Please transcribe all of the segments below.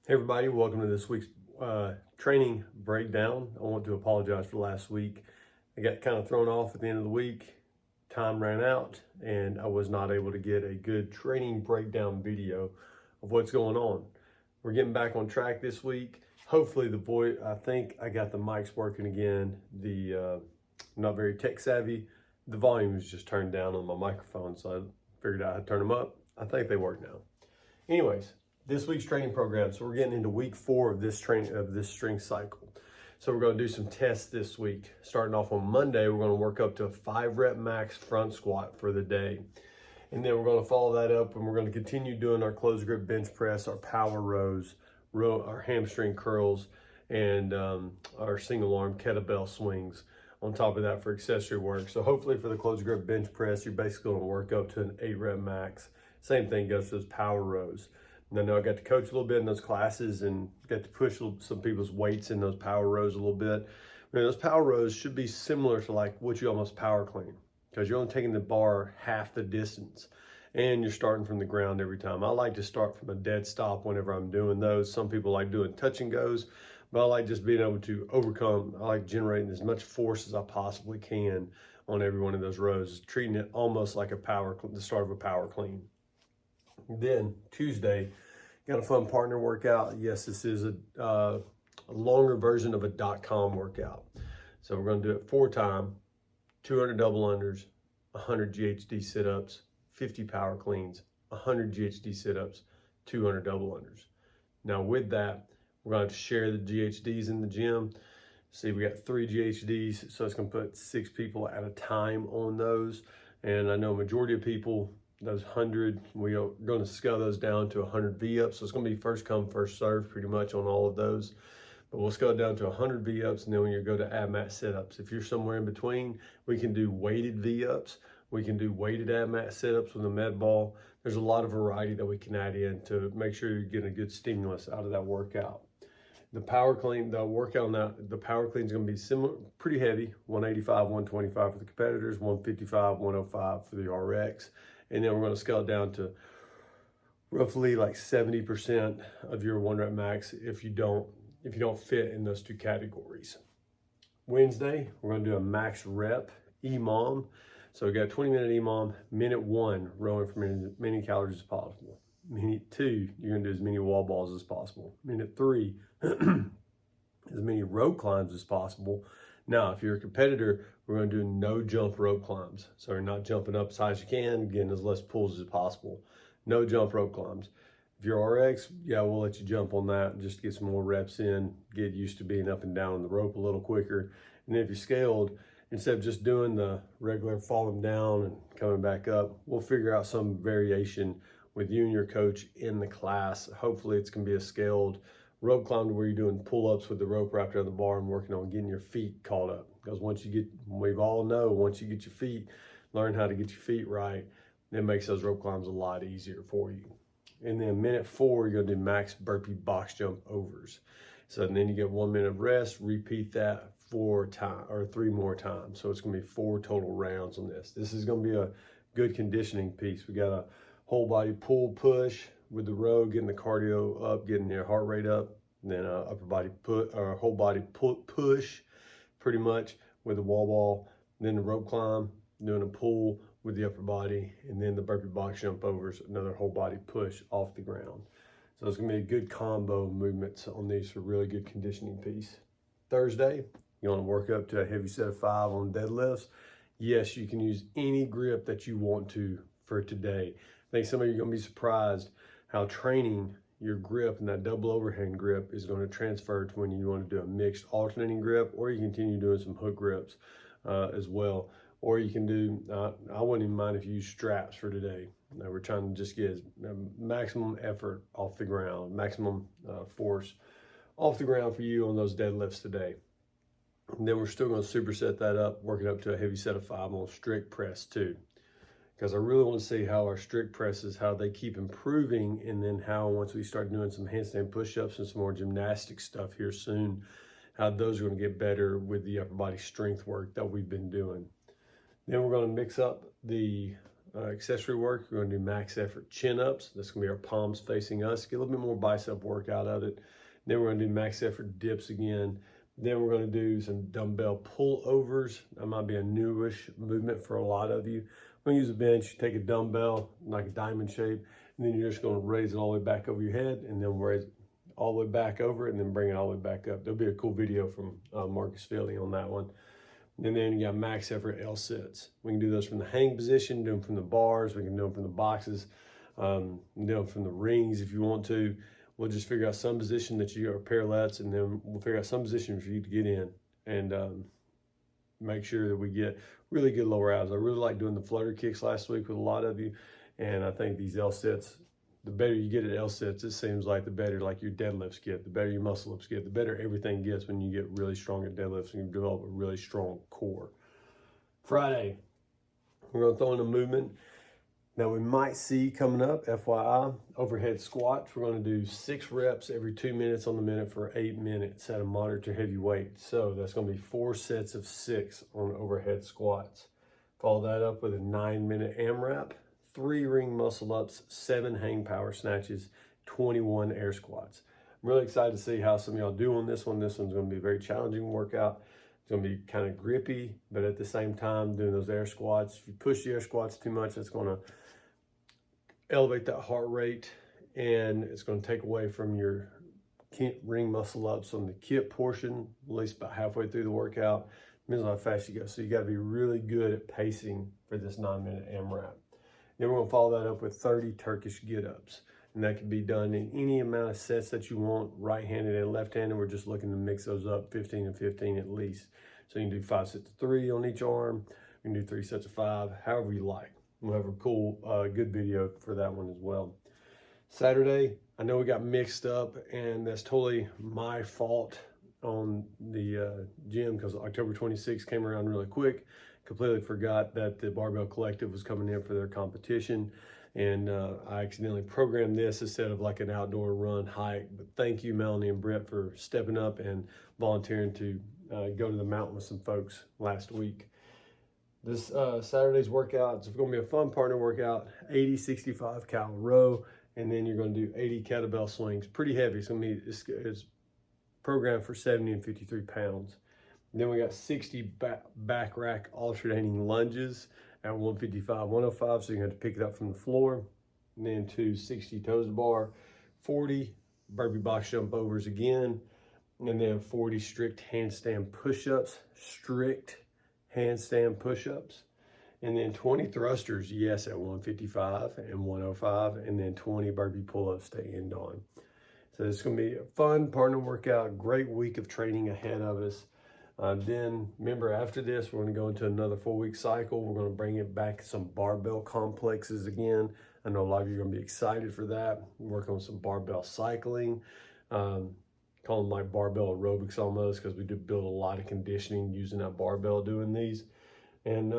Hey everybody, welcome to this week's training breakdown. I want to apologize for last week. I got kind of thrown off at the end of the week. Time ran out and I was not able to get a good training breakdown video of what's going on. We're getting back on track this week. Hopefully I think I got the mics working again. I'm not very tech savvy. The volume was just turned down on my microphone, so I figured out how to turn them up. I think they work now. Anyways, this week's training program. So we're getting into week 4 of this strength cycle. So we're going to do some tests this week. Starting off on Monday, we're going to work up to a 5-rep max front squat for the day. And then we're going to follow that up and we're going to continue doing our closed grip bench press, our power rows, our hamstring curls, and our single arm kettlebell swings on top of that for accessory work. So hopefully for the closed grip bench press, you're basically going to work up to an 8-rep max. Same thing goes for those power rows. And I know I got to coach a little bit in those classes and got to push some people's weights in those power rows a little bit. Those power rows should be similar to like what you almost power clean, because you're only taking the bar half the distance and you're starting from the ground every time. I like to start from a dead stop whenever I'm doing those. Some people like doing touch and goes, but I like just being able to I like generating as much force as I possibly can on every one of those rows, treating it almost like the start of a power clean. Then Tuesday, got a fun partner workout. Yes, this is a longer version of a .com workout. So we're going to do it 4 times, 200 double unders, 100 GHD sit-ups, 50 power cleans, 100 GHD sit-ups, 200 double unders. Now with that, we're going to share the GHDs in the gym. See, we got 3 GHDs, so it's going to put 6 people at a time on those. And I know majority of people, those 100, we are going to scale those down to 100 V-ups. So it's going to be first come, first serve pretty much on all of those. But we'll scale it down to 100 V-ups, and then when you go to ab mat sit-ups, if you're somewhere in between, we can do weighted V-ups. We can do weighted ab mat sit-ups with a med ball. There's a lot of variety that we can add in to make sure you're getting a good stimulus out of that workout. The power clean, the workout on that, the power clean is going to be similar, pretty heavy, 185, 125 for the competitors, 155, 105 for the RX. And then we're going to scale it down to roughly like 70% of your 1-rep max if you don't fit in those 2 categories. Wednesday, we're going to do a max rep EMOM. So we got a 20-minute EMOM, minute 1, rowing for as many calories as possible. Minute 2, you're going to do as many wall balls as possible. Minute 3, as many rope climbs as possible. Now, if you're a competitor, we're going to do no jump rope climbs. So you're not jumping up as high as you can, getting as less pulls as possible. No jump rope climbs. If you're RX, yeah, we'll let you jump on that just to get some more reps in, get used to being up and down on the rope a little quicker. And then if you're scaled, instead of just doing the regular falling down and coming back up, we'll figure out some variation with you and your coach in the class. Hopefully it's going to be a scaled rope climb to where you're doing pull-ups with the rope wrapped around the bar and working on getting your feet caught up. Because once you get your feet, learn how to get your feet right, it makes those rope climbs a lot easier for you. And then minute 4, you're gonna do max burpee box jump overs. So then you get 1 minute of rest, repeat that 3 more times. So it's gonna be 4 total rounds on this. This is gonna be a good conditioning piece. We got a whole body pull push with the row, getting the cardio up, getting your heart rate up, and then upper body whole body push pretty much with the wall ball, and then the rope climb, doing a pull with the upper body, and then the burpee box jump overs, another whole body push off the ground. So it's gonna be a good combo of movements on these for really good conditioning piece. Thursday, you wanna work up to a heavy set of 5 on deadlifts. Yes, you can use any grip that you want to for today. I think some of you are gonna be surprised how training your grip and that double overhand grip is going to transfer to when you want to do a mixed alternating grip, or you continue doing some hook grips as well. Or you can do, I wouldn't even mind if you use straps for today. We're trying to just get maximum effort off the ground, maximum force off the ground for you on those deadlifts today. And then we're still going to superset that up, working up to a heavy set of 5 on strict press too. Because I really want to see how our strict presses, how they keep improving, and then how once we start doing some handstand push-ups and some more gymnastic stuff here soon, how those are going to get better with the upper body strength work that we've been doing. Then we're going to mix up the accessory work. We're going to do max effort chin-ups. That's going to be our palms facing us. Get a little bit more bicep work out of it. Then we're going to do max effort dips again. Then we're going to do some dumbbell pullovers. That might be a newish movement for a lot of you. We're going to use a bench, take a dumbbell, like a diamond shape, and then you're just going to raise it all the way back over your head, and then raise it all the way back over it, and then bring it all the way back up. There'll be a cool video from Marcus Fielding on that one. And then you got max effort L sits. We can do those from the hang position, do them from the bars, we can do them from the boxes, do them from the rings if you want to. We'll just figure out some position that you are parallettes, and then we'll figure out some position for you to get in and make sure that we get really good lower abs. I really like doing the flutter kicks last week with a lot of you, and I think these L sits, the better you get at L sits, it seems like the better like your deadlifts get, the better your muscle ups get, the better everything gets when you get really strong at deadlifts and you develop a really strong core. Friday, we're going to throw in a movement that we might see coming up, FYI, overhead squats. We're going to do 6 reps every 2 minutes on the minute for 8 minutes at a moderate to heavy weight. So that's going to be 4 sets of 6 on overhead squats. Follow that up with a 9-minute AMRAP, 3 ring muscle ups, 7 hang power snatches, 21 air squats. I'm really excited to see how some of y'all do on this one. This one's going to be a very challenging workout. It's going to be kind of grippy, but at the same time, doing those air squats, if you push the air squats too much, it's going to elevate that heart rate, and it's going to take away from your ring muscle ups on the kit portion, at least about halfway through the workout. Depends on how fast you go. So you got to be really good at pacing for this 9-minute AMRAP. Then we're going to follow that up with 30 Turkish get-ups. And that can be done in any amount of sets that you want, right-handed and left-handed. We're just looking to mix those up, 15 and 15 at least. So you can do 5 sets of 3 on each arm. You can do 3 sets of 5, however you like. We'll have a cool, good video for that one as well. Saturday, I know we got mixed up, and that's totally my fault on the gym because October 26th came around really quick. Completely forgot that the Barbell Collective was coming in for their competition, and I accidentally programmed this instead of like an outdoor run hike. But thank you, Melanie and Brett, for stepping up and volunteering to go to the mountain with some folks last week. This Saturday's workout is going to be a fun partner workout, 80, 65 cal row, and then you're going to do 80 kettlebell swings. Pretty heavy. It's going to be, it's programmed for 70 and 53 pounds. And then we got 60 back rack alternating lunges at 155, 105, so you're going to have to pick it up from the floor. And then 2 60 toes to bar, 40 burpee box jump overs again, and then 40 strict handstand push-ups, and then 20 thrusters, yes, at 155 and 105, and then 20 burpee pull-ups to end on. So it's going to be a fun partner workout, great week of training ahead of us. Then remember, after this, we're going to go into another 4-week cycle. We're going to bring it back to some barbell complexes again. I know a lot of you are going to be excited for that. Work on some barbell cycling. Call them like barbell aerobics almost, because we do build a lot of conditioning using that barbell doing these. And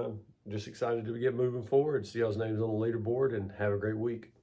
just excited to get moving forward. See y'all's names on the leaderboard, and have a great week.